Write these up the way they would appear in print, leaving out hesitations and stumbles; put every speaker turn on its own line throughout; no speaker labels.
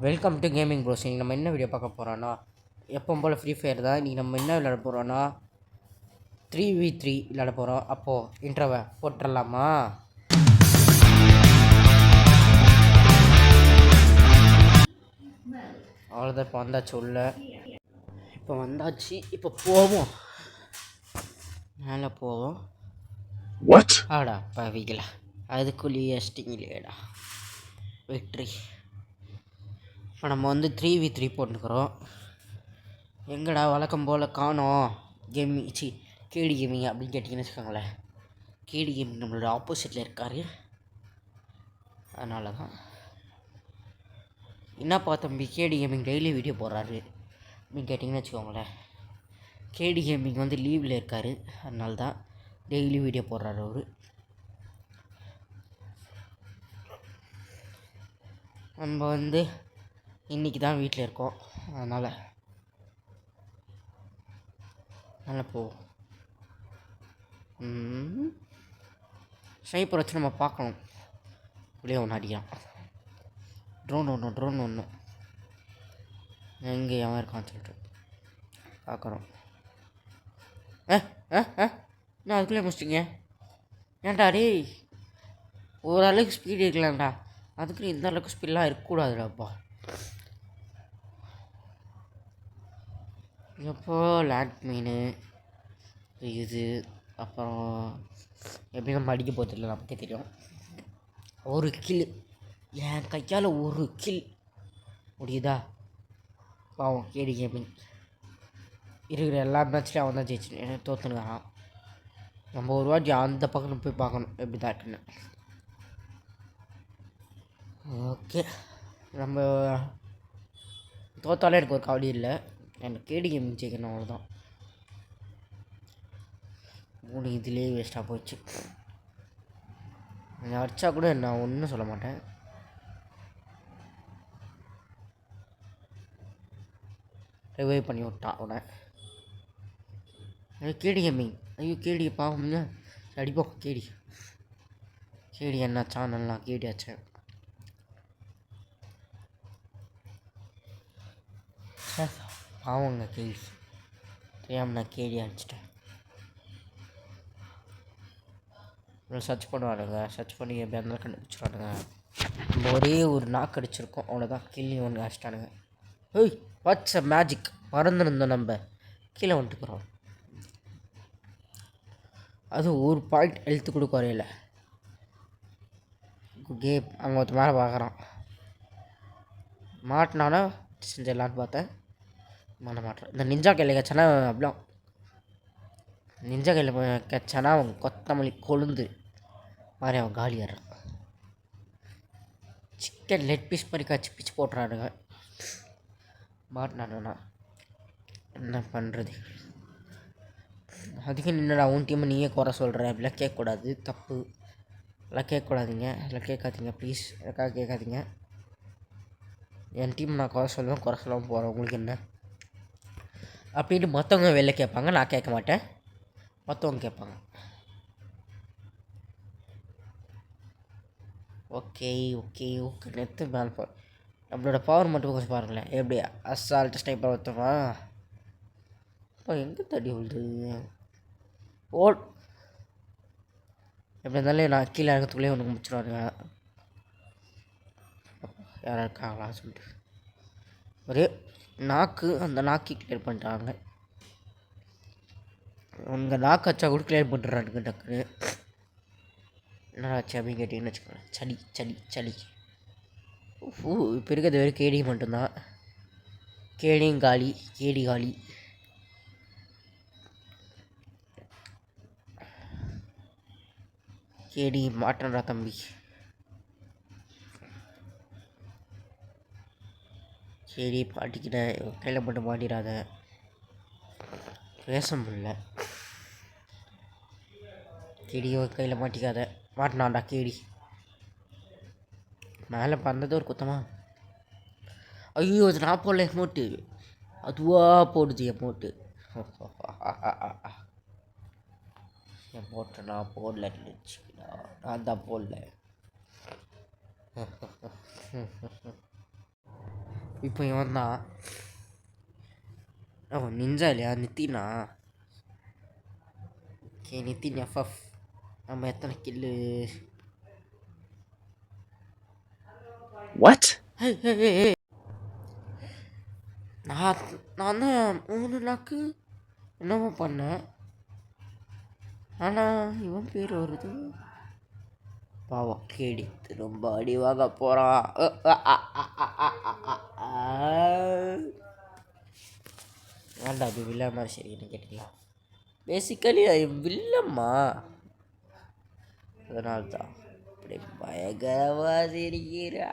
Welcome to gaming pros. இன்றைக்கி நம்ம என்ன வீடியோ பார்க்க போகிறோன்னா, எப்பவும் போல் ஃப்ரீ ஃபயர் தான். இன்றைக்கி நம்ம என்ன விளையாட போகிறோன்னா 3v3 விளையாட போகிறோம். அப்போது இன்ட்ரோவை போட்டுடலாமா? அவ்வளோதான், இப்போ வந்தாச்சு உள்ள. இப்போ வந்தாச்சு, இப்போ போவோம், மேலே போவோம். ஆடா பவிகளா, அதுக்குள்ளேயே அஷ்டிங்களேடா வெற்றி. இப்போ நம்ம வந்து 3v3 போட்டுக்கிறோம். எங்கடா வழக்கம் போல் காணோம் கேமிங் கேடி கேமிங் அப்படின்னு கேட்டிங்கன்னு வச்சுக்கோங்களேன். கேடி கேமிங் நம்மளோட ஆப்போசிட்டில் இருக்கார். அதனால தான் என்னப்பா தம்பி கேடி கேமிங் டெய்லி வீடியோ போடுறாரு அப்படின்னு கேட்டிங்கன்னு வச்சுக்கோங்களேன். கேடி கேமிங் வந்து லீவில் இருக்கார், அதனால தான் டெய்லி வீடியோ போடுறாரு அவர். நம்ம வந்து இன்றைக்கி தான் வீட்டில் இருக்கோம், அதனால் நல்லா போவோம். ஸ்னைப்பர் வச்சு நம்ம பார்க்கணும். இப்படியே ஒன்று அடிக்கலாம். ட்ரோன் ஒன்று எங்கே எவன் இருக்கான்னு சொல்லிட்டு பார்க்குறோம். நான் அதுக்குள்ளே முடிச்சிட்டிங்க. ஏன்டா டே, ஓரளவுக்கு ஸ்பீடு இருக்கலாம்டா, அதுக்குள்ளே இந்த அளவுக்கு ஸ்பீடெலாம் இருக்கக்கூடாதுடாப்பா. எப்போ லேண்ட் மீன் இது அப்புறம் எப்படி நம்ம அடிக்க போகிறதில்ல, நமக்கே தெரியும். ஒரு கில் என் கையால் ஒரு கில் முடியுதா? பாவம் கேடி கேமிங் இருக்கிற எல்லா மேட்ச்லேயும் அவன் தான் ஜெயிச்சு தோற்றுனுக்கான். நம்ம ஒரு வாட்டி அந்த பக்கம் போய் பார்க்கணும் எப்படி தான் இருக்குன்னு. ஓகே, நம்ம தோத்தாலே எனக்கு ஒரு கவலை இல்லை, எனக்கு கேடி கேமிங் ஜெயிக்கணும், அவ்வளோதான். 3 இதுலேயே வேஸ்ட்டாக போச்சு. நான் அடித்தா கூட நான் ஒன்றும் சொல்ல மாட்டேன். ரிவைவ் பண்ணி விட்டான் அவனை. கேடி கேமிங், ஐயோ கேடி பாவம்ங்க, அடிப்போம். கேடி என்னாச்சா? நல்லா கேடி ஆச்சேன். பாவங்க கேடி, தெரியாமல் நான் கேடி அடிச்சிட்டேன். சர்ச் பண்ணுவானுங்க, சர்ச் பண்ணி எப்படி இருந்தாலும் கண்டுபிடிச்சிடுவானுங்க. நம்ம ஒரே ஒரு நாக்கு அடிச்சிருக்கோம், அவ்வளோதான். கிள்ளி ஒன்று அடிச்சிட்டானுங்க. ஏய் வாட்ஸ் அ மேஜிக், பறந்துருந்தோம், நம்ம கீழே வந்துட்டுக்கிறோம். அது ஒரு பாயிண்ட் ஹெல்த்து கூட குறையில. கேம் அங்கே ஒருத்த மேலே பார்க்குறான், மாட்டினானா செஞ்சிடலான்னு பார்த்தேன், மாட்ட மாட்டேன். இந்த நிஞ்சா கையில் கச்சானா அப்படிலாம், நிஞ்சா கையில் கச்சானா அவன் கொத்தமல்லி கொழுந்து மாதிரி அவன் காலி ஆடுறான். சிக்கன் லெக் பீஸ் மாதிரி கச்சி பிச்சு போட்டுறானுங்க. மாட்டினானா என்ன பண்ணுறது? அதுக்கு நின்னடா உன் டீமை நீயே குறை சொல்கிற, அப்படிலாம் கேட்கக்கூடாது, தப்பு. எல்லாம் கேட்கக்கூடாதீங்க, எல்லாம் கேட்காதீங்க ப்ளீஸ், எனக்காக கேட்காதீங்க. என் டீம் நான் குறை சொல்லுவேன், குறை சொல்லாமல் போகிறேன், உங்களுக்கு என்ன அப்படின்ட்டு மற்றவங்க வெளில கேட்பாங்க, நான் கேட்க மாட்டேன், மற்றவங்க கேட்பாங்க. ஓகே நெத்து மேலே போ. நம்மளோட பவர் மட்டும் கொஞ்சம் பாருங்களேன், எப்படி அசால்ட்டு ஸ்னைப்பர் ஒருத்தமா. இப்போ எங்கே தடி விழுது எப்படி இருந்தாலும் நான் கீழே இறங்கத்துக்குள்ளே ஒன்று முடிச்சிடுவாருங்க. யாராக இருக்காங்களா சொல்லிட்டு ஒரே நாக்கு, அந்த நாக்கி கிளியர் பண்ணிட்டாங்க. உங்கள் நாக்கு வச்சா கூட கிளியர் பண்ணிடுறானுங்க டக்குன்னு. என்னடாச்சு அப்படின்னு கேட்டிங்கன்னு வச்சுக்கோங்க. சளி இப்போ இருக்கிறது வெறும் கேடி மட்டும்தான். கேடியும் காலி, கேடி காலி. கேடி மாட்டேன்டா தம்பி. சரி பாட்டிக்கிட்டேன், கையில் மட்டும் மாட்டிடாத, பேச முடியல. கேடியோ கையில் மாட்டிக்காத, மாட்டினாண்டா கேடி. மேலே பறந்தது ஒரு குத்தமா. ஐயோ அது நான் போடல எமௌண்ட்டு, அதுவாக போடுது எமௌண்ட்டு. எமௌண்ட்டு நான் போடல, நான் தான் போடல. இப்போ இவன் தான் அவன் நிஞ்சா இல்லையா நித்தினா. Okay Nitin FF. நம்ம எத்தனை கில்லு?
What?
நான் நான் தான் 3 நாக்கு என்னமோ பண்ணேன். ஆனால் இவன் பேர் வருது. பாவம் கேடி ரொம்ப அடி வாங்க போகிறான். வேண்டாம் அது வில்ல மாதிரி சரின்னு கேட்டுக்கலாம். பேசிக்கலி வில்லம்மா, அதனால தான் அப்படி பயங்கரமாக சிரிக்கிறா.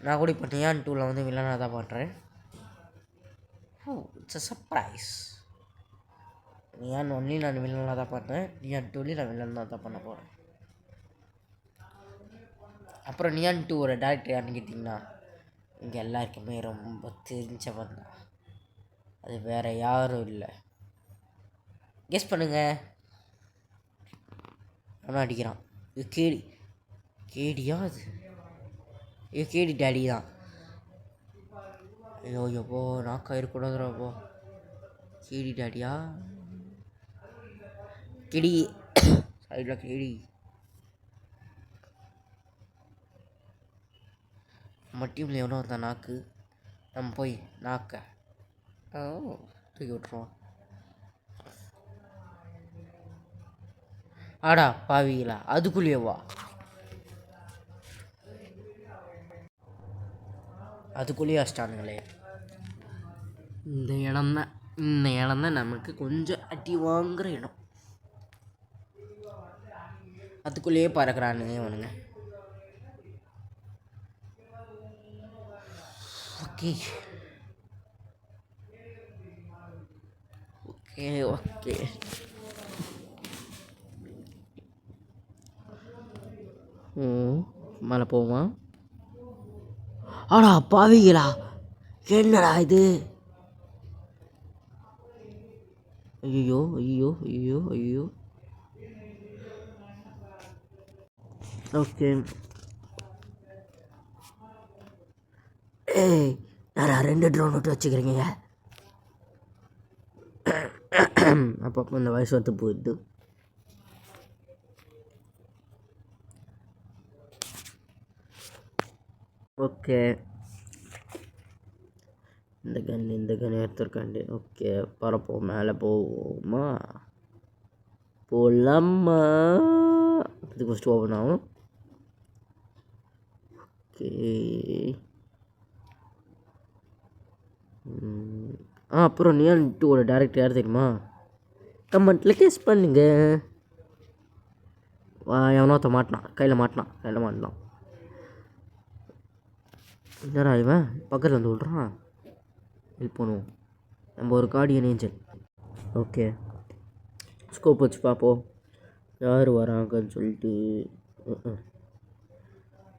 நான் கூட இப்போ நியான் 2ல் வந்து வில்லனாக தான் பண்ணுறேன். It's a surprise. நியான் 1லையும் நான் வில்லனாக தான் பண்ணுறேன், நியான் 2லையும் நான் வில்லனாக தான் பண்ண போகிறேன். அப்புறம் நியான் 2ஓட டேரக்டர் யாருன்னு கேட்டிங்கன்னா இங்கே எல்லாருக்குமே ரொம்ப தெரிஞ்சவன் தான். அது வேறு யாரும் இல்லை. கெஸ் பண்ணுங்க. ஆனால் அடிக்கிறான். இது கேடி. கேடியா அது? இது கேடி டேடி தான். ஐயோ எப்போ நாக்கா இருக்கக்கூடாதுப்போ. கேடி டேடியா? கேடி சைடில் கேடி. நம்ம டீமில் எவ்வளோ வந்தா நாக்கு, நம்ம போய் நாக்க தூக்கி விட்ருவோம். ஆடா பாவிங்களா, அதுக்குள்ளேயேவா? அதுக்குள்ளேயே அஷ்டானுங்களே. இந்த இடம்தான் நமக்கு கொஞ்சம் அடி வாங்குகிற இடம். அதுக்குள்ளேயே பறக்கிறானுங்க இவனுங்க. Okay okay okay. மேலே போவான். ஆடா பாவிங்களா, என்னடா இது? ஐயோ ஐயோ ஐயோ ஐயோ. ஓகே ஏய் நான் 2 ட்ரோன் விட்டு வச்சுக்கிறீங்க. அப்பப்போ இந்த வயசு வந்து போயிடுது. ஓகே இந்த கன் எடுத்துருக்காண்டி. ஓகே பரப்போம், மேலே போவோமா? போகலாமா? இதுக்கு ஃபஸ்ட்டு ஓப்பன் ஆகும். ஓகே அப்புறம் நியான் 2ஓட டேரக்டர் யார் தெரியுமா? கமெண்ட்டில் கெஸ் பண்ணுங்க. எவனோத்த கையில் மாட்டினான். என்னடா இவன் பக்கத்தில் வந்து விட்றான். ஹெல்ப் பண்ணுவோம், நம்ம ஒரு கார்டியன் ஏஞ்சல். ஓகே ஸ்கோப் வச்சு பார்ப்போம் யார் வராங்கன்னு சொல்லிட்டு.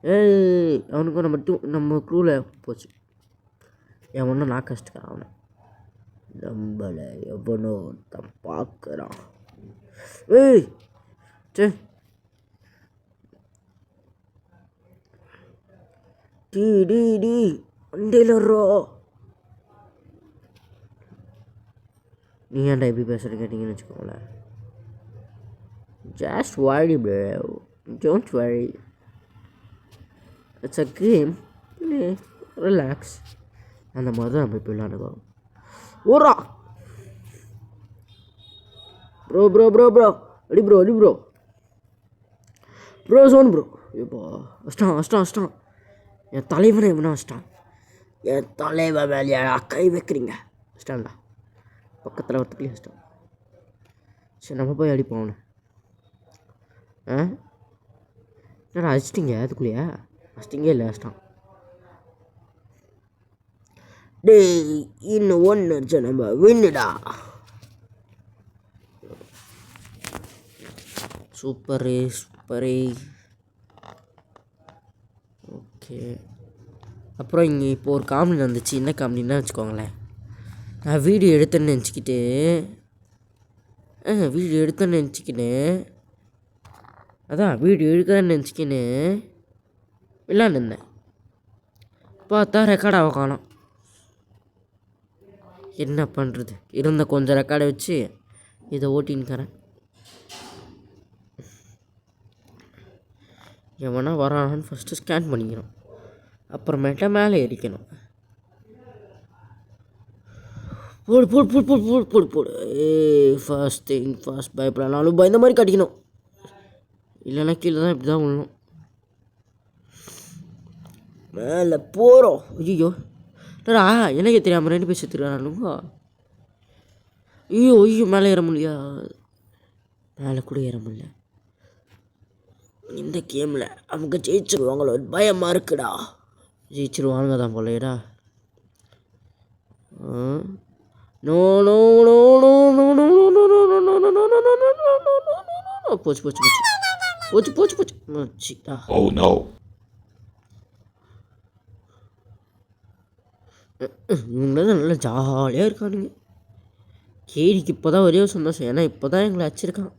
ஏய் அவனுக்கும் நம்ம க்ரூவில் போச்சு. என் ஒன்றும் நான் கஷ்டக்காரன். அவனை நம்மளை எவனோ தான் பார்க்குறான். ஏய் சரி டி வண்டியிலரோ. நீ ஏன்டா எப்படி பேசுகிற கேட்டிங்கன்னு வச்சுக்கோங்களேன். Just worry bro, don't worry, it's a game, relax. அந்த மாதிரி தான் நம்ம இப்போ விளாண்டுக்கோம். ஓரா ப்ரோ அடி ப்ரோ சோன் ப்ரோ. இப்போ அஷ்டம் என் தலைவனை எவனா அஷ்டான். என் தலைவன் மேலே கை வைக்கிறீங்க. அஷ்டான்டா பக்கத்தில் ஒருத்தக்குள்ளே அஷ்டம். சரி நம்ம போய் அடிப்போம் அவனை. என்னடா அடிச்சிட்டிங்க? அதுக்குள்ளேயா? அடிச்சிட்டிங்கே இல்லை, அஷ்டம். டேய் இன்னும் 1 அடிச்சா நம்ம வின்னுடா. சூப்பரு. ஓகே அப்புறம் இங்கே இப்போ ஒரு காமெடி வந்துச்சு. என்ன காமெடின்னா வச்சுக்கோங்களேன், நான் வீடியோ எடுத்தேன்னு நினச்சிக்கிட்டு அதான் வீடியோ எடுக்கிறேன்னு நினச்சிக்கின்னு விளாண்டுருந்தேன். பார்த்தா ரெக்கார்டாக காணோம். என்ன பண்ணுறது, இருந்த கொஞ்சம் ரெக்கார்டை வச்சு இதை ஓட்டின்னுக்கிறேன். எவனா வரானான்னு ஃபஸ்ட்டு ஸ்கேன் பண்ணிக்கணும், அப்புறமேட்டா மேலே ஏறிக்கணும். போடு போடு போடு போடு போடு போடு போடு. ஃபர்ஸ்ட் திங் ஃபர்ஸ்ட், பயப்படனாலும் பயந்த மாதிரி கட்டிக்கணும், இல்லைன்னா கீழே தான் இப்படி தான் விழணும். மேலே போகிறோம். ஐயோ எனக்கு தெரியாமல் 2 பேர் செத்துருக்கானுங்க. ஐயோ மேலே ஏற முடியா, மேலே கூட ஏற முடியல. இந்த கேமில் அவங்க ஜெயிச்சிருவாங்களோ பயமாக இருக்குடா. ஜெயிச்சிருவானுங்க தான் போலையடா. No no no no no no no no no no no no no no. போச்சு போச்சு போச்சு போச்சு போச்சு போச்சு போச்சுடா. இவங்க தான் நல்லா ஜாலியாக இருக்கானுங்க. கேடிக்கு இப்போ தான் ஒரே சந்தோஷம், ஏன்னா இப்போ தான் எங்களை அடிச்சிருக்கான்.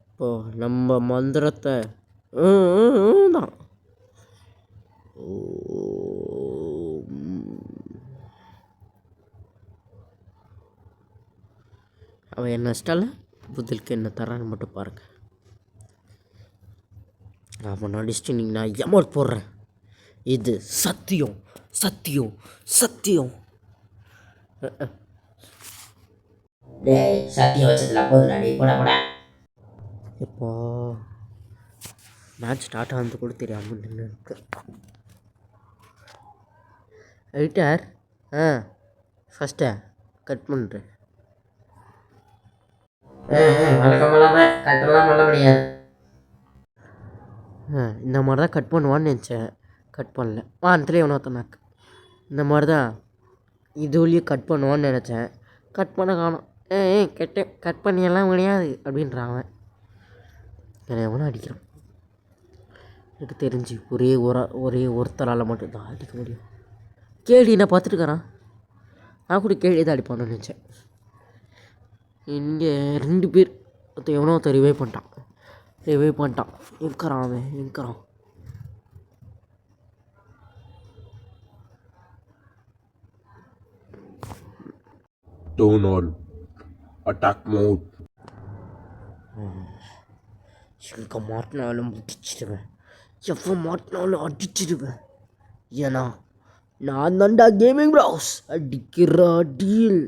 இப்போ நம்ம மந்திரத்தை தான் அவன் என்ன இஷ்டால புதிலுக்கு என்ன தரான்னு மட்டும் பாருங்க. அவன் அடிச்சுட்டு நீங்கள் நான் எமௌண்ட் போடுறேன். இது சத்தியம் சத்தியம் சத்தியம். சத்தியம் வச்சதுல போதும். இப்போ மேட்ச் ஸ்டார்ட் ஆனது கூட தெரியாமல் நின்று இருக்கு. எடிட்டர் ஃபஸ்ட்டு கட் பண்ணுறேன். கட்டெல்லாம் பண்ண முடியாது. இந்த மாதிரி தான் கட் பண்ணுவான்னு நினச்சேன், கட் பண்ணல. வானத்துலேயே ஒன்றாத்தனாக்கு இந்த மாதிரி தான் இதுலேயும் கட் பண்ணுவான்னு நினச்சேன், கட் பண்ண காணோம். கட் பண்ணியெல்லாம் முடியாது அப்படின்றான். என்னை எவனும் அடிக்கிறான். எனக்கு தெரிஞ்சு ஒரே ஒருத்தரால் மட்டும்தான் அடிக்க முடியும். கேள்வி நான் பார்த்துட்டுக்கிறான், நான் கூட கேள்வி தான் அடிப்பான்னு நினச்சேன். இங்கே 2 பேர், எவனோ ஒருத்தர் ரிவைவ் பண்ணிட்டான். இருக்கிறான் அவன் இருக்கிறான்.
Turn on attack mode.
எங்கே மாட்டினாலும் முடிச்சிடுவேன், எவ்வளோ மாட்டினாலும் அடிச்சிடுவேன். ஏன்னா நான் தான்டா கேமிங் ப்ரௌஸ். அடிக்கிற அடியில்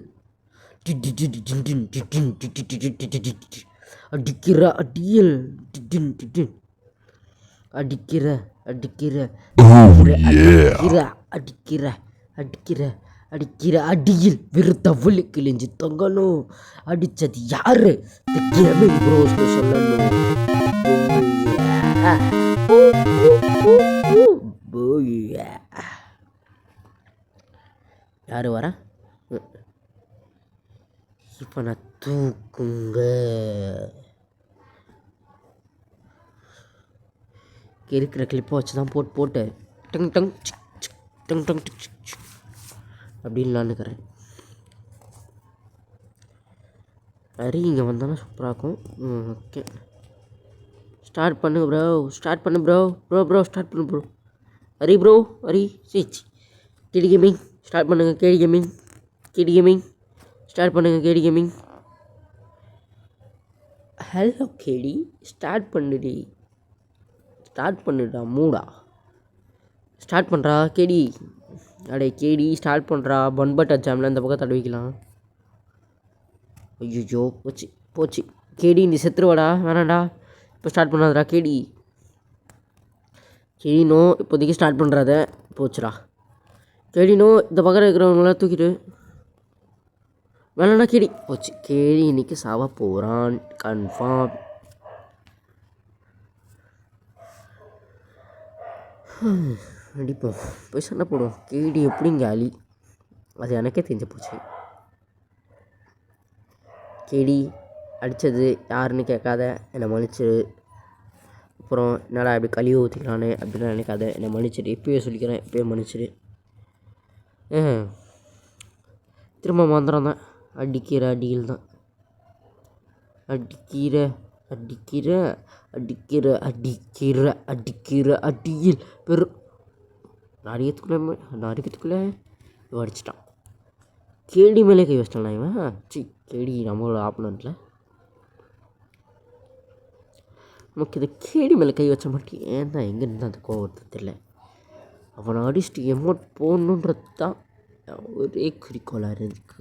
அடிக்கிற அடியில் அடிக்கிற அடிக்கிற அடிக்கிற அடிக்கிற அடிக்கிற அடியில் விருத்தவளி கிழிஞ்சு தொங்கணும். அடித்தது யாரு? கேமிங் ப்ரோஸ்னு சொல்லணும். யாரு வரா? இப்போ நான் தூக்குங்க. இருக்கிற கிளிப்பை வச்சு தான் போட்டு டங் டங் டங் டங் அப்படின்னு இருக்கிறேன். சரி, இங்கே வந்தாலும் சூப்பராக இருக்கும். ஓகே, ஸ்டார்ட் பண்ணு ப்ரோ. ஸ்டார்ட் பண்ணு ப்ரோ. ஸ்டார்ட் பண்ணு ப்ரோ. ஹரி சேச். கேடி கேமிங் ஸ்டார்ட் பண்ணுங்க. கேடி கேமிங் ஸ்டார்ட் பண்ணுங்க. கேடி கேமிங் ஹலோ கேடி, ஸ்டார்ட் பண்ணுடா மூடா. ஸ்டார்ட் பண்ணுறா கேடி. அடே கேடி ஸ்டார்ட் பண்ணுறா. பன் பட்டர் ஜாமில் இந்த பக்கம் தடவிக்கலாம். ஐயோ போச்சு. கேடி நீ செத்துருவாடா, வேணாண்டா. இப்போ ஸ்டார்ட் பண்ணாதடா கேடி. நோ இப்போதைக்கு ஸ்டார்ட் பண்ணுறாத. போச்சுடா கேடி. நோ இந்த பக்கம் இருக்கிறவங்களாம் தூக்கிட்டு வேணாண்டா கேடி. போச்சு. கேடி இன்னைக்கு சாவ போகிறான் கன்ஃபார்ம். அடிப்போம், போய் சண்டை போடுவோம். கேடி எப்படிங்க அலி, அது எனக்கே தெரிஞ்சு போச்சு. கேடி அடித்தது யாருன்னு கேட்காத, என்னை மன்னிச்சிரு. அப்புறம் என்னடா இப்படி கழிவு ஊற்றிக்கலான்னு அப்படிலாம் நினைக்காத, என்னை மன்னிச்சிடு. இப்போயே சொல்லிக்கிறேன், இப்போயே மன்னிச்சிடு. திரும்ப மந்திரம் தான், அடிக்கிற அடியில் தான். அடிக்கிற அடிக்கிற அடிக்கிற அடிக்கிற அடிக்கிற அடியில் அடிக்கிறதுக்குள்ளே இவன் அடிச்சிட்டான். கேடி மேலே கை வச்சிட்டான் இவன். கேடி நம்மளோட ஆப்பனண்ட்டில். நமக்கு இந்த கேடி மேலே கை வச்ச மாட்டேன். ஏன் தான் எங்கே இருந்தால் அந்த கோவத்தை தெரியல. அவனை அடிச்சுட்டு எமௌண்ட் போடணுன்றது தான் ஒரே குறிக்கோளாக இருக்கு.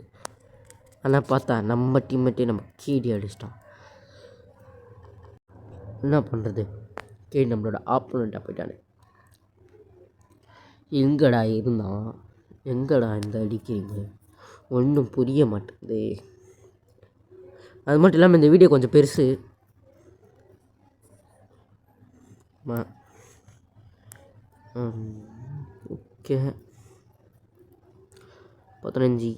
ஆனால் பார்த்தா நம்ம டீம்மேட்டே நம்ம கேடி அடிச்சிட்டான். என்ன பண்ணுறது? கேடி நம்மளோட ஆப்போனண்ட்டாக போயிட்டானே. எங்கடா இருந்தான்? எங்கடா இந்த அடிக்கிறீங்க? ஒன்றும் புரிய மாட்டேங்குது. அது மட்டும் இல்லாமல் இந்த வீடியோ கொஞ்சம் பெருசு. ஓகே 15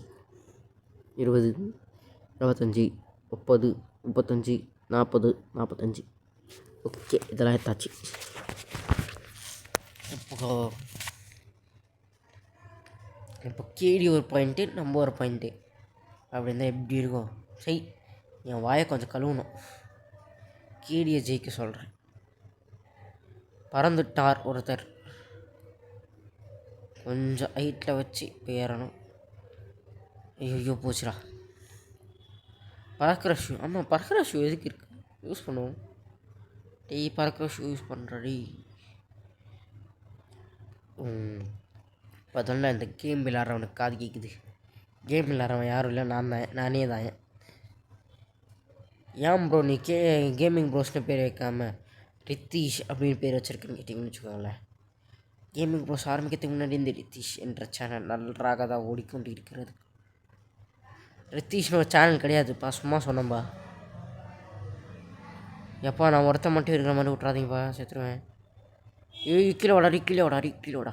20 25 30 35 40 45. ஓகே இதெல்லாம் எடுத்தாச்சு. இப்போ கேடி ஒரு பாயிண்ட்டு, நம்ம ஒரு பாயிண்ட்டு. அப்படி இருந்தால் எப்படி இருக்கும்? சரி, என் வாயை கொஞ்சம் கழுவணும். கேடியை ஜெயிக்க சொல்கிறேன். பறந்துட்டார் ஒருத்தர். கொஞ்சம் ஹைட்டில் வச்சு இப்போ ஏறணும். ஐயோ போச்சுடா. பறக்கிற ஷூ. ஆமாம், பறக்கிற ஷூ எதுக்கு இருக்குது? யூஸ் பண்ணுவோம். பறக்கிற ஷூ யூஸ் பண்ணுறடி. பார்த்தோன்னா இந்த கேம் விளாட்றவனுக்கு காது கேட்குது. கேம் விளாட்றவன் யாரும் இல்லை, நானே தான். ஏன் ப்ரோ நீ கேமிங் ப்ரோஸ்னு பேர் வைக்காம ரித்தீஷ் அப்படின்னு பேர் வச்சுருக்கேன்னு கேட்டிங்கன்னு வச்சுக்கோங்களேன். கேமிங் ப்ரோஸ் ஆரம்பிக்கிறதுக்கு முன்னாடி இந்த ரித்தீஷ் என்ற சேனல் நன்றாக தான் ஓடிக்கொண்டு இருக்கிறது. ரித்தீஷ்னு ஒரு சேனல் கிடையாதுப்பா, சும்மா சொன்னேன்பா. எப்பா நான் ஒருத்த மட்டும் இருக்கிற மாதிரி விட்றாதீங்கப்பா, செத்துருவேன். கீழே வாடா.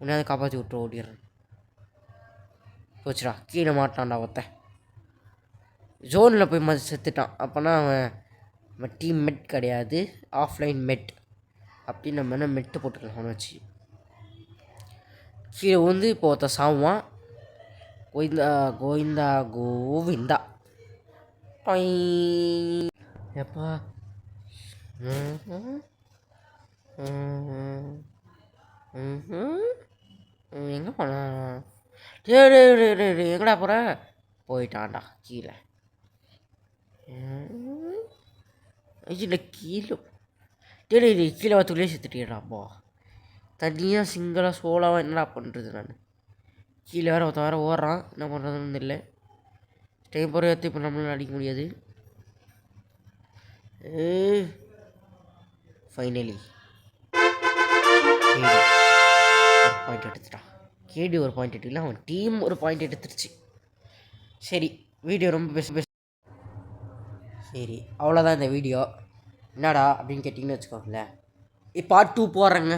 உன்னையாவது காப்பாற்றி விட்டு ஓடிடுறேன். போச்சுடா, கீழே மாட்டான்டா ஒருத்த. ஜோனில் போய் செத்துட்டான். அப்போனா அவன் டீம் மெட் கிடையாது, ஆஃப்லைன் மெட் அப்படின்னு நம்ம என்ன மெட்டு போட்டுக்கலாம். அவனை வச்சு கீழே வந்து இப்போ ஒருத்த சாவான். கோவிந்தா எப்பா எங்கே போனான்? எங்கடா போகிற? போயிட்டான்டா கீழே. இல்லை கீழே கீழே வரத்துக்குள்ளே செத்துட்டியடாப்பா. தனியாக சிங்கிளாக சோலாவாக என்னடா பண்ணுறது நான்? கீழே வேறு ஒருத்த வேறு ஓடுறான். என்ன பண்ணுறதுன்னு தெரியல. டைம் போகிற ஏற்று இப்போ நம்மளால் அடிக்க முடியாது. ஃபைனலி ஒரு பாயிண்ட் எடுத்துட்டான். கேடி ஒரு பாயிண்ட் எடுக்கல, அவன் டீம் ஒரு பாயிண்ட் எடுத்துருச்சு. சரி, வீடியோ ரொம்ப பெஸ்ட். சரி, அவ்வளோதான் இந்த வீடியோ. என்னடா அப்படின்னு கேட்டிங்கன்னு வச்சுக்கோங்களேன். பார்ட் 2 போடுறேங்க.